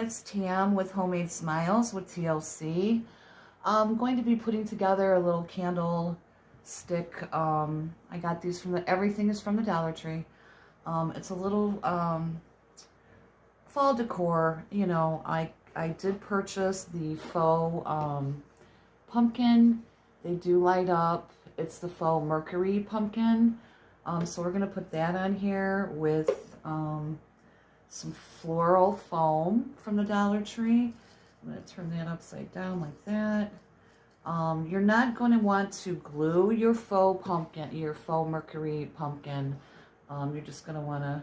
it's Tam with Homemade Smiles with TLC. I'm going to be putting together a little candle stick. I got these from everything is from the Dollar Tree. It's a little fall decor. You know, I did purchase the faux pumpkin. They do light up. It's the faux Mercury pumpkin. So we're going to put that on here with some floral foam from the Dollar Tree. I'm going to turn that upside down like that. You're not going to want to glue your faux pumpkin, your faux Mercury pumpkin. You're just going to want to,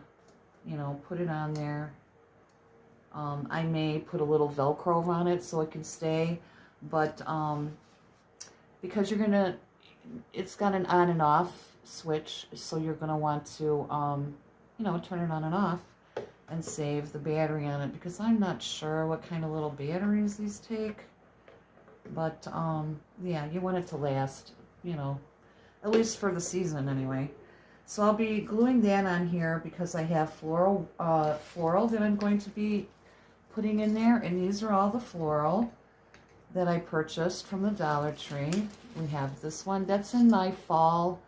you know, put it on there. I may put a little Velcro on it so it can stay, but because you're going to, it's got an on and off switch, so you're going to want to, you know, turn it on and off and save the battery on it, because I'm not sure what kind of little batteries these take, but yeah, you want it to last, you know, at least for the season anyway. So I'll be gluing that on here because I have floral that I'm going to be putting in there, and these are all the floral that I purchased from the Dollar Tree. We have this one that's in my fall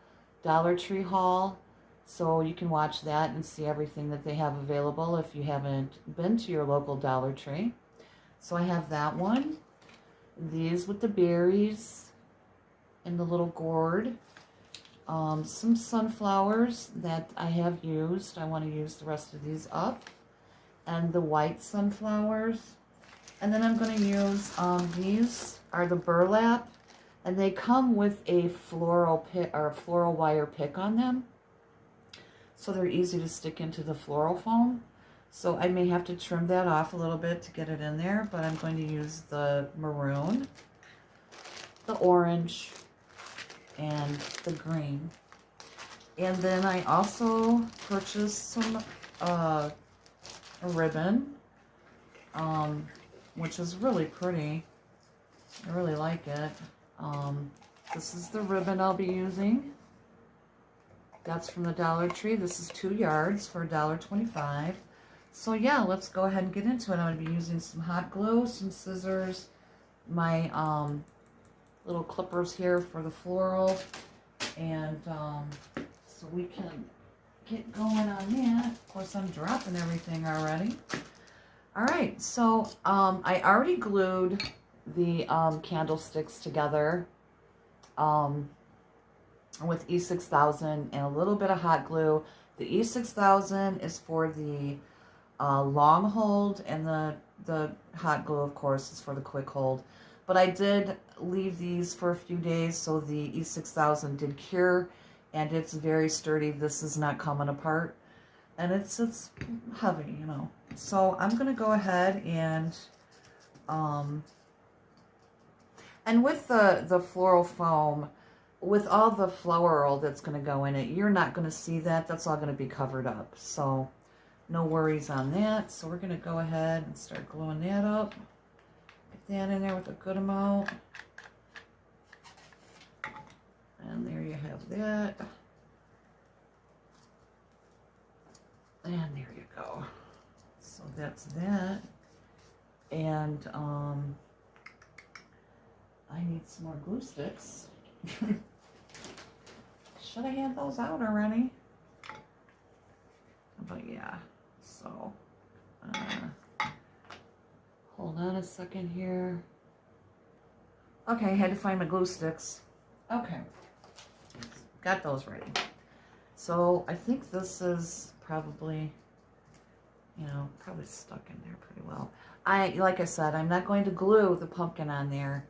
Dollar Tree haul, so you can watch that and see everything that they have available if you haven't been to your local Dollar Tree. So I have that one, these with the berries and the little gourd, some sunflowers that I have used. I want to use the rest of these up, and the white sunflowers. And then I'm going to use, these are the burlap, and they come with a floral pick or floral wire pick on them, so they're easy to stick into the floral foam. So I may have to trim that off a little bit to get it in there, but I'm going to use the maroon, the orange, and the green. And then I also purchased some a ribbon, which is really pretty. I really like it. This is the ribbon I'll be using. That's from the Dollar Tree. This is 2 yards for $1.25. So yeah, let's go ahead and get into it. I'm going to be using some hot glue, some scissors, my little clippers here for the floral, and so we can get going on that. Of course, I'm dropping everything already. All right, so I already glued the candlesticks together with E6000 and a little bit of hot glue. The E6000 is for the long hold, and the hot glue, of course, is for the quick hold. But I did leave these for a few days, so the E6000 did cure, and it's very sturdy. This is not coming apart, and it's heavy, you know. So I'm gonna go ahead and with the floral foam, with all the floral that's going to go in it, you're not going to see that. That's all going to be covered up. So no worries on that. So we're going to go ahead and start gluing that up. Get that in there with a good amount. And there you have that. And there you go. So that's that. And I need some more glue sticks. Should I have those out already? But yeah, so hold on a second here. Okay, I had to find my glue sticks. Okay, got those ready. So I think this is probably, you know, probably stuck in there pretty well. Like I said, I'm not going to glue the pumpkin on there.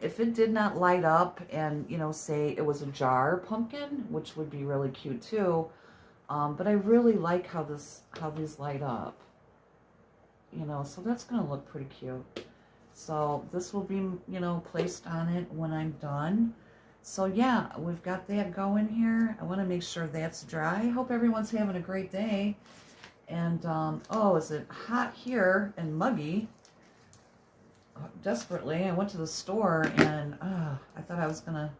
If it did not light up and, you know, say it was a jar pumpkin, which would be really cute too, but I really like how these light up, you know, so that's going to look pretty cute. So this will be, you know, placed on it when I'm done. So yeah, we've got that going here. I want to make sure that's dry. I hope everyone's having a great day. And, oh, is it hot here and muggy? Desperately, I went to the store and I thought I was gonna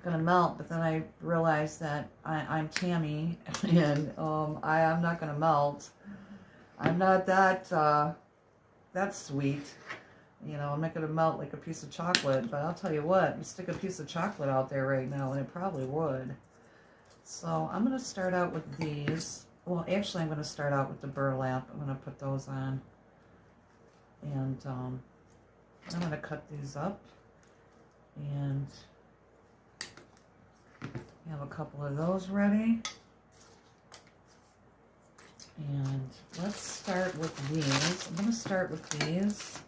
melt, but then I realized that I'm Tammy and I'm not gonna melt. I'm not that That's sweet. You know, I'm not going to melt like a piece of chocolate, but I'll tell you what, you stick a piece of chocolate out there right now, and it probably would. So I'm going to start out with these. Well, actually, I'm going to start out with the burlap. I'm going to put those on. And I'm going to cut these up. And have a couple of those ready. And let's start with these. I'm going to start with these.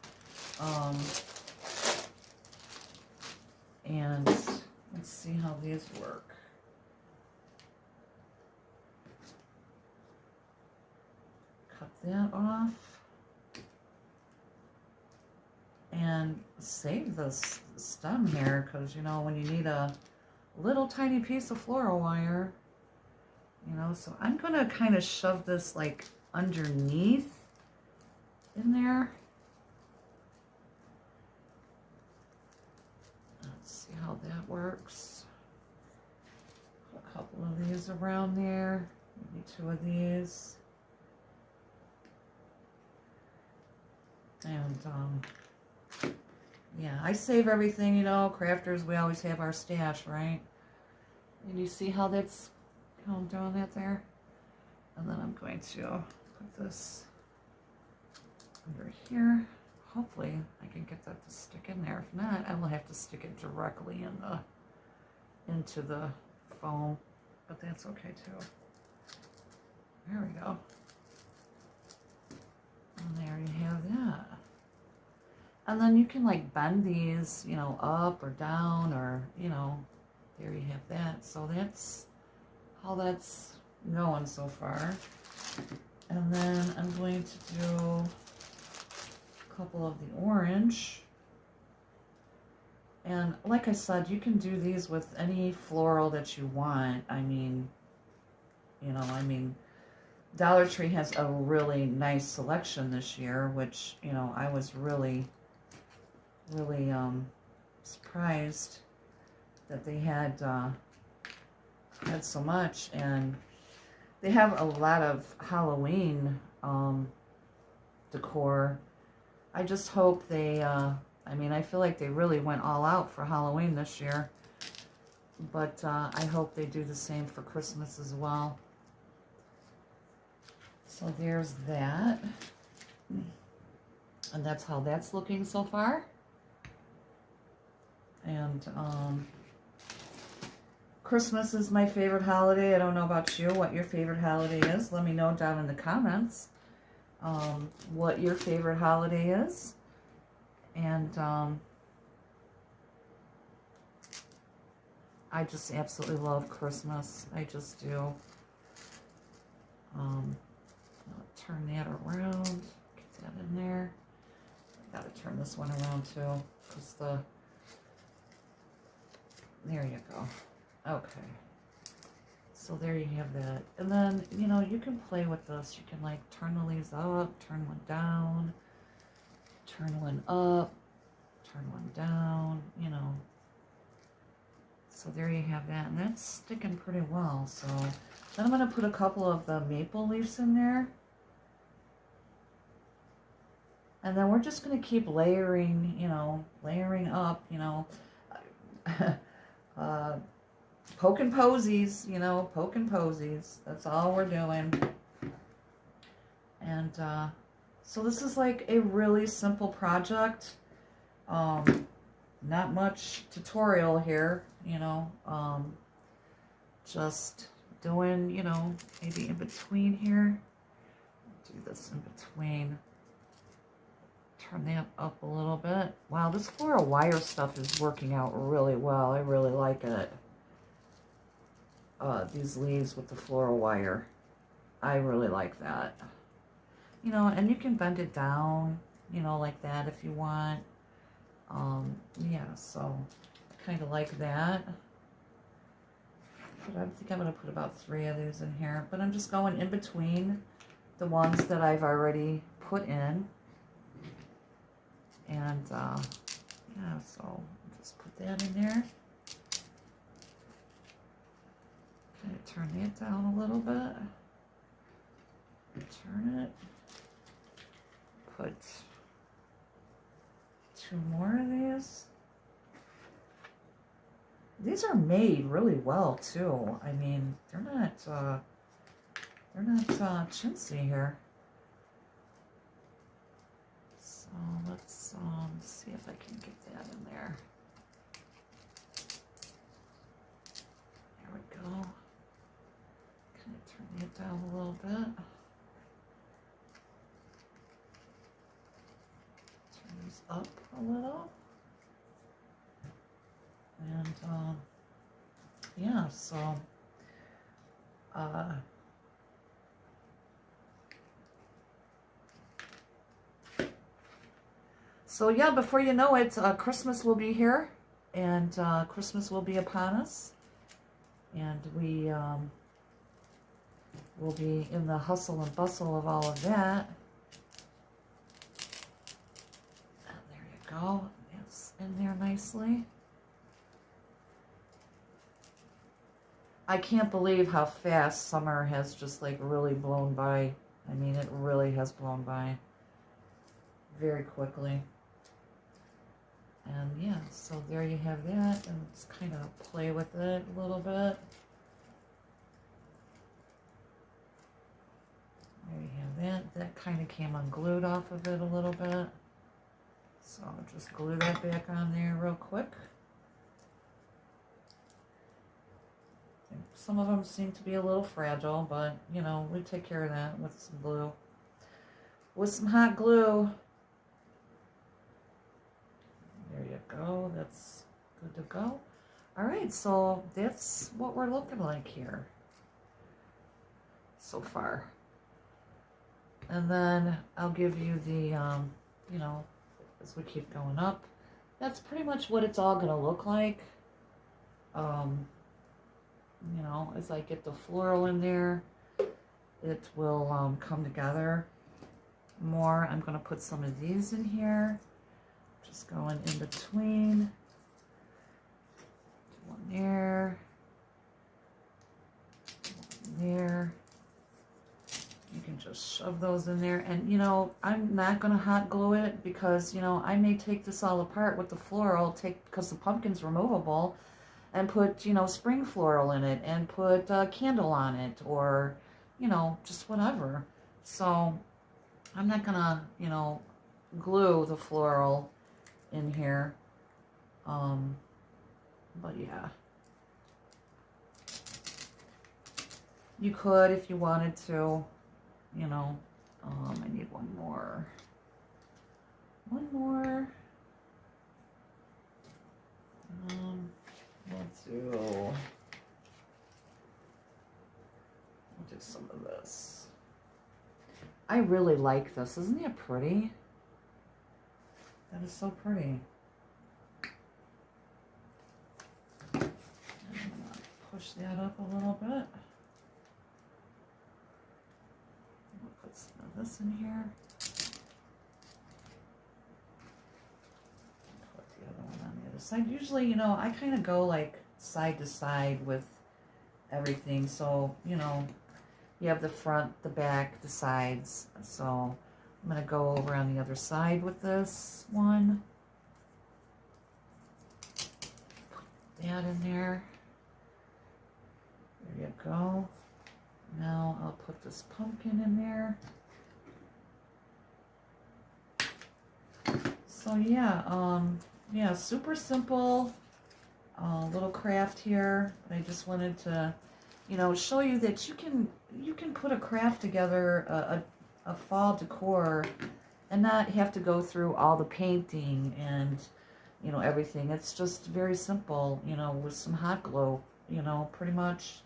And let's see how these work. Cut that off. And save this stem here, because, you know, when you need a little tiny piece of floral wire, you know, so I'm going to kind of shove this like underneath in there. Let's see how that works. Put a couple of these around there, maybe 2 of these. And yeah, I save everything, you know, crafters, we always have our stash, right? And you see how that's, how I'm doing that there? And then I'm going to put this under here. Hopefully I can get that to stick in there. If not, I will have to stick it directly in the, into the foam, but that's okay too. There we go. And there you have that. And then you can like bend these, you know, up or down, or, you know, there you have that. So that's how that's going so far. And then I'm going to do a couple of the orange. And like I said, you can do these with any floral that you want. I mean, you know, Dollar Tree has a really nice selection this year, which, you know, I was really surprised that they had so much. And they have a lot of Halloween decor. I just hope they, I mean, I feel like they really went all out for Halloween this year, but I hope they do the same for Christmas as well. So there's that. And that's how that's looking so far. And Christmas is my favorite holiday. I don't know about you, what your favorite holiday is. Let me know down in the comments what your favorite holiday is. And I just absolutely love Christmas. I just do. I'll turn that around. Get that in there. I gotta turn this one around too, because the, there you go. Okay. So there you have that. And then, you know, you can play with this. You can like turn the leaves up, turn one down, turn one up, turn one down, you know. So there you have that. And that's sticking pretty well. So then I'm going to put a couple of the maple leaves in there. And then we're just going to keep layering, you know, layering up, you know, poking posies, you know, poking posies. That's all we're doing. And so this is like a really simple project. Not much tutorial here, you know, just doing, you know, maybe in between here. Do this in between. Turn that up a little bit. Wow, this floral wire stuff is working out really well. I really like it. These leaves with the floral wire. I really like that. You know, and you can bend it down, you know, like that if you want. Yeah, so I kind of like that. But I think I'm going to put about 3 of these in here. But I'm just going in between the ones that I've already put in. And, yeah, so just put that in there. Kind of turn that down a little bit. Turn it. Put These are made really well too. I mean, they're not chintzy here. So let's see if I can get that in there. There we go. Kind of turn it down a little bit. Turn these up a little. And yeah, so yeah, before you know it, Christmas will be here, and Christmas will be upon us, and we will be in the hustle and bustle of all of that. And there you go. It's in there nicely. I can't believe how fast summer has just like really blown by. I mean, it really has blown by very quickly. And yeah, so there you have that, and let's kind of play with it a little bit. There you have that. That kind of came unglued off of it a little bit. So I'll just glue that back on there real quick. Some of them seem to be a little fragile, but, you know, we take care of that with some glue. With some hot glue. There you go. That's good to go. All right, so that's what we're looking like here so far. And then I'll give you the, you know, as we keep going up, that's pretty much what it's all going to look like. You know, as I get the floral in there, it will come together more. I'm going to put some of these in here, just going in between. One there, one there. You can just shove those in there. And, you know, I'm not going to hot glue it because, you know, I may take this all apart with the floral, because the pumpkin's removable, and put, you know, spring floral in it and put a candle on it, or, you know, just whatever. So I'm not going to, you know, glue the floral in here. But yeah. You could if you wanted to. You know, I need one more. We'll do some of this. I really like this. Isn't it pretty? That is so pretty. And I'm gonna push that up a little bit. Some of this in here. Put the other one on the other side. Usually, you know, I kind of go like side to side with everything. So, you know, you have the front, the back, the sides. So I'm going to go over on the other side with this one. Put that in there. There you go. Now I'll put this pumpkin in there. So yeah, yeah, super simple little craft here. But I just wanted to, you know, show you that you can put a craft together, a fall decor, and not have to go through all the painting and, you know, everything. It's just very simple, you know, with some hot glue, you know, pretty much.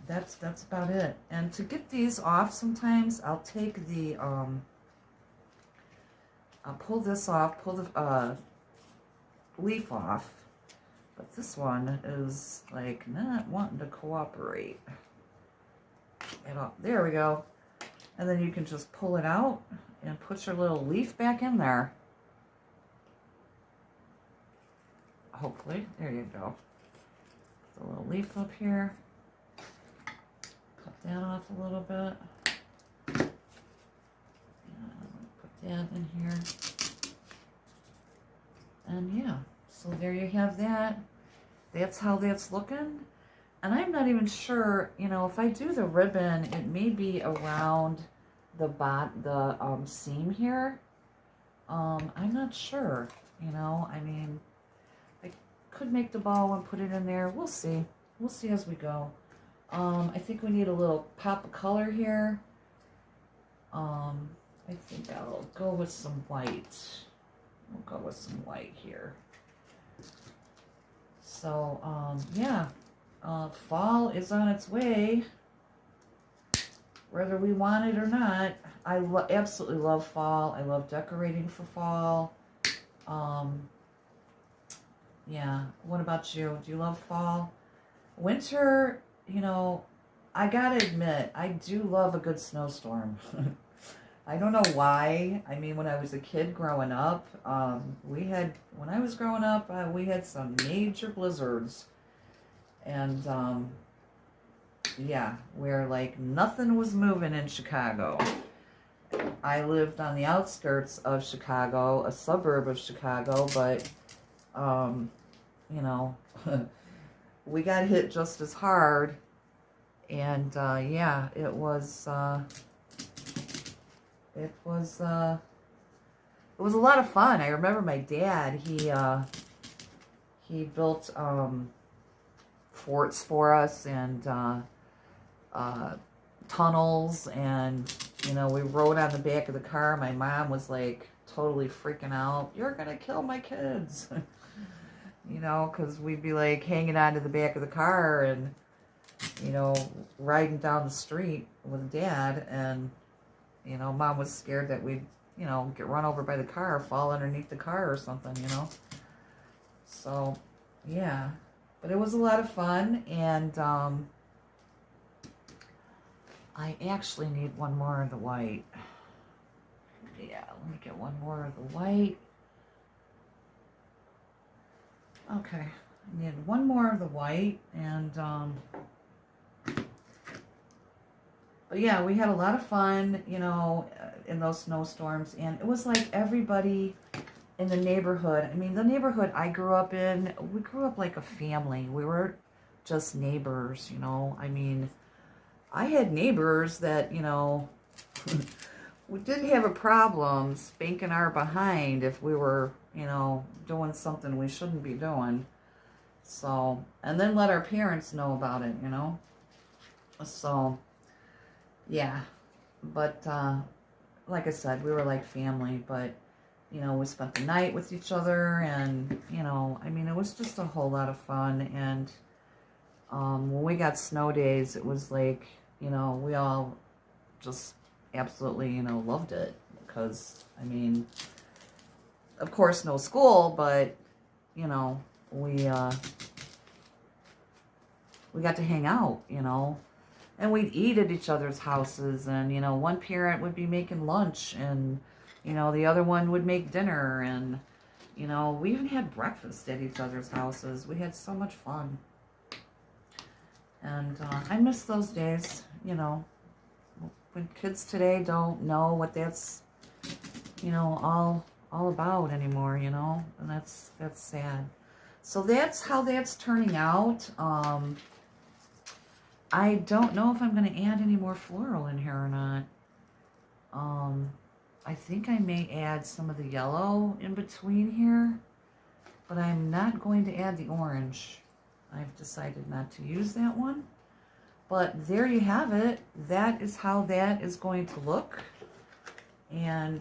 That's about it. And to get these off, sometimes I'll take the I'll pull this off, pull the leaf off, but this one is like not wanting to cooperate at all. There we go. And then you can just pull it out and put your little leaf back in there. Hopefully. There you go. Put the little leaf up here. Cut that off a little bit. And put that in here. And yeah, so there you have that. that's how that's looking. And I'm not even sure, you know, if I do the ribbon, it may be around the seam here. I'm not sure, you know, I mean, I could make the bow and put it in there. We'll see. We'll see as we go. I think we need a little pop of color here. I think I'll go with some white. We'll go with some white here. So, yeah, fall is on its way, whether we want it or not. I absolutely love fall. I love decorating for fall. Yeah, what about you? Do you love fall? Winter, you know, I gotta admit, I do love a good snowstorm. I don't know why. I mean, when I was a kid growing up, when I was growing up, we had some major blizzards. And, yeah, where like nothing was moving in Chicago. I lived on the outskirts of Chicago, a suburb of Chicago, but, you know, we got hit just as hard. And, yeah, it was a lot of fun. I remember my dad, he built forts for us and tunnels, and you know, we rode on the back of the car. My mom was like totally freaking out. You're gonna kill my kids. You know, because we'd be like hanging onto the back of the car and, you know, riding down the street with Dad, and you know, Mom was scared that we'd, you know, get run over by the car, fall underneath the car or something, you know. So, yeah. But it was a lot of fun, and I actually need one more of the white. Yeah, let me get one more of the white. Okay, I need one more of the white, and but yeah, we had a lot of fun, you know, in those snowstorms, and it was like everybody in the neighborhood. I mean, the neighborhood I grew up in, we grew up like a family. We were just neighbors, you know. I mean, I had neighbors that, you know, we didn't have a problem spanking our behind if we were, you know, doing something we shouldn't be doing. So, and then let our parents know about it, you know. So, yeah. But, like I said, we were like family, but, you know, we spent the night with each other, and, you know, I mean, it was just a whole lot of fun. And when we got snow days, it was like, you know, we all just absolutely, you know, loved it, because, I mean, of course, no school, but, you know, we got to hang out, you know, and we'd eat at each other's houses, and, you know, one parent would be making lunch, and, you know, the other one would make dinner, and, you know, we even had breakfast at each other's houses. We had so much fun. And I miss those days, you know, when kids today don't know what that's, you know, all about anymore, you know, and that's sad. So that's how that's turning out. I don't know if I'm going to add any more floral in here or not. I think I may add some of the yellow in between here, but I'm not going to add the orange. I've decided not to use that one. But there you have it. That is how that is going to look. And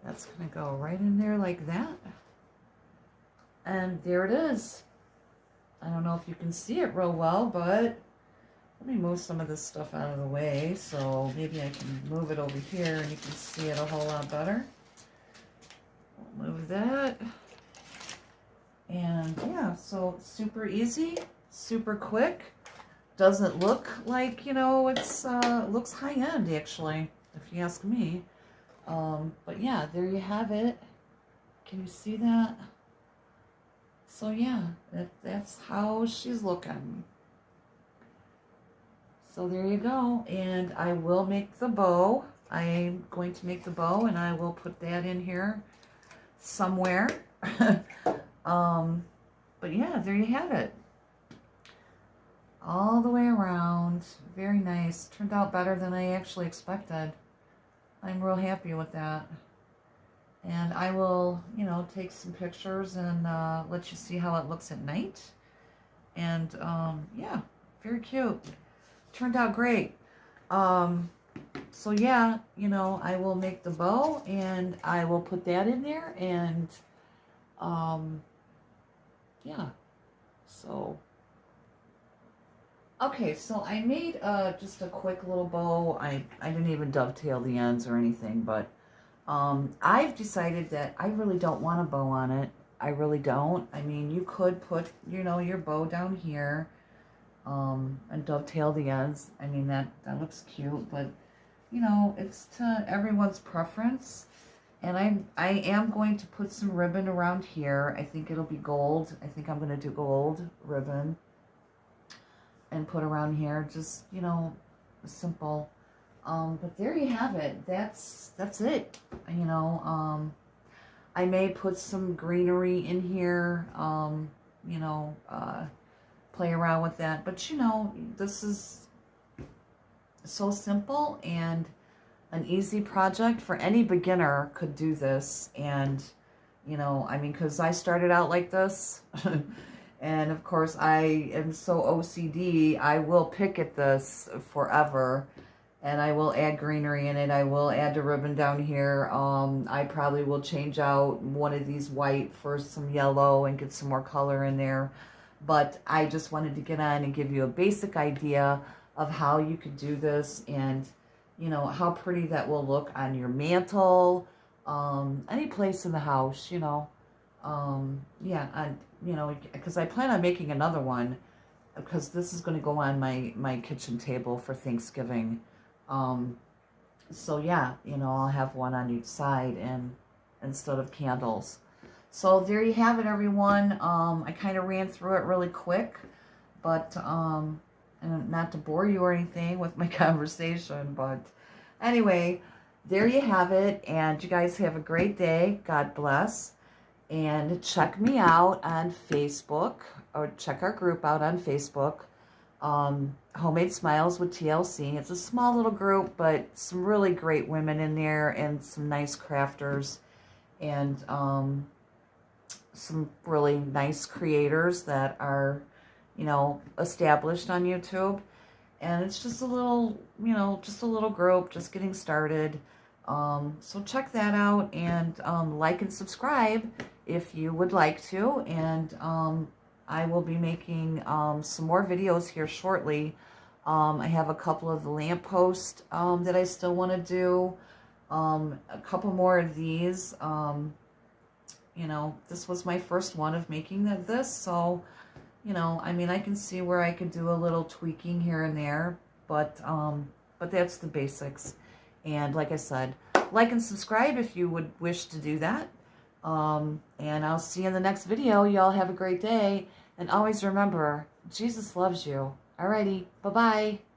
that's going to go right in there like that. And there it is. I don't know if you can see it real well, but let me move some of this stuff out of the way, so maybe I can move it over here and you can see it a whole lot better. We'll move that. And yeah, so super easy, super quick. Doesn't look like, you know, it's looks high-end actually, if you ask me. But yeah, there you have it. Can you see that? So yeah, that's how she's looking. So there you go. And I will make the bow. I'm going to make the bow, and I will put that in here somewhere. But yeah, there you have it. All the way around. Very nice. Turned out better than I actually expected. I'm real happy with that. And I will, you know, take some pictures and let you see how it looks at night. And yeah, very cute. Turned out great. So yeah, you know, I will make the bow and I will put that in there. And yeah, so okay, so I made just a quick little bow. I didn't even dovetail the ends or anything, but I've decided that I really don't want a bow on it. I really don't. I mean, you could put, you know, your bow down here and dovetail the ends. I mean, that looks cute, but, you know, it's to everyone's preference. And I am going to put some ribbon around here. I think it'll be gold. I think I'm going to do gold ribbon and put around here, just, you know, simple. But there you have it. That's it. You know, I may put some greenery in here, you know, play around with that. But, you know, this is so simple and an easy project for any beginner could do this. And, you know, I mean, because I started out like this. And of course, I am so OCD, I will pick at this forever. And I will add greenery in it. I will add the ribbon down here. I probably will change out one of these white for some yellow and get some more color in there. But I just wanted to get on and give you a basic idea of how you could do this and, you know, how pretty that will look on your mantle, any place in the house, you know. Yeah, and, you know, because I plan on making another one because this is going to go on my kitchen table for Thanksgiving. So yeah, you know, I'll have one on each side and instead of candles. So there you have it, everyone. I kind of ran through it really quick, but and not to bore you or anything with my conversation, but anyway, there you have it. And you guys have a great day. God bless. And check me out on Facebook, or check our group out on Facebook. Homemade Smiles with TLC. It's a small little group, but some really great women in there and some nice crafters and some really nice creators that are, you know, established on YouTube. And it's just a little, you know, just a little group just getting started. So check that out and like and subscribe if you would like to. And I will be making some more videos here shortly. I have a couple of the lampposts that I still want to do. A couple more of these. You know, this was my first one of making this. So, you know, I mean, I can see where I could do a little tweaking here and there. But that's the basics. And like I said, like and subscribe if you would wish to do that. And I'll see you in the next video. Y'all have a great day. And always remember, Jesus loves you. Alrighty, bye-bye.